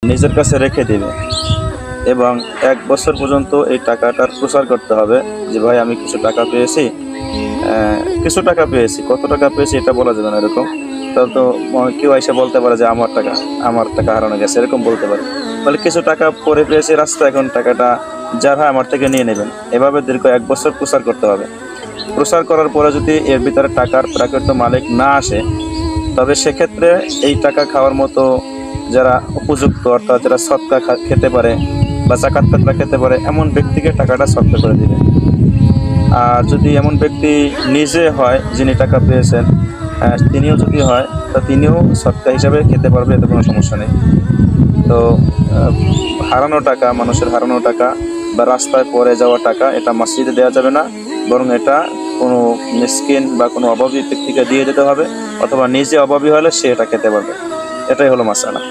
নিজের কাছে রেখে দিবে এবং 1 বছর পর্যন্ত এই টাকাটার প্রচার করতে হবে যে ভাই আমি কিছু টাকা পেয়েছি, কত টাকা পেয়েছি এটা বলা যাবে না এরকম। তাহলে তো কেউ এসে বলতে পারে যে আমার টাকা হারানো গেছে, এরকম বলতে পারে। তাহলে কিছু টাকা পরে পেয়েছি রাস্তায়, এখন টাকাটা যার হয় আমার থেকে নিয়ে নেবেন, এভাবে দীর্ঘ 1 বছর প্রচার করতে হবে। প্রচার করার পরে যদি এর ভিতরে টাকার প্রকৃত মালিক না আসে, তবে সেক্ষেত্রে এই টাকা খাওয়ার মতো যারা উপযুক্ত, অর্থাৎ যারা সদকা খেতে পারে বা জাকাত ফিতরা খেতে পারে, এমন ব্যক্তিকে টাকাটা সদকা করে দিবে। আর যদি এমন ব্যক্তি নিজে হয় যিনি টাকা পেয়েছেন, তিনিও যদি হয়, তা তিনিও সদকা হিসাবে খেতে পারবে, এতে কোনো সমস্যা নেই। তো হারানো টাকা, মানুষের হারানো টাকা বা রাস্তায় পড়ে যাওয়া টাকা, এটা মসজিদে দেওয়া যাবে না, বরং এটা কোনো মিসকিন বা কোনো অভাবী ব্যক্তিকে দিয়ে দিতে হবে, অথবা নিজে অভাবী হলে সে এটা খেতে পারবে। এটাই হলো মাসালা।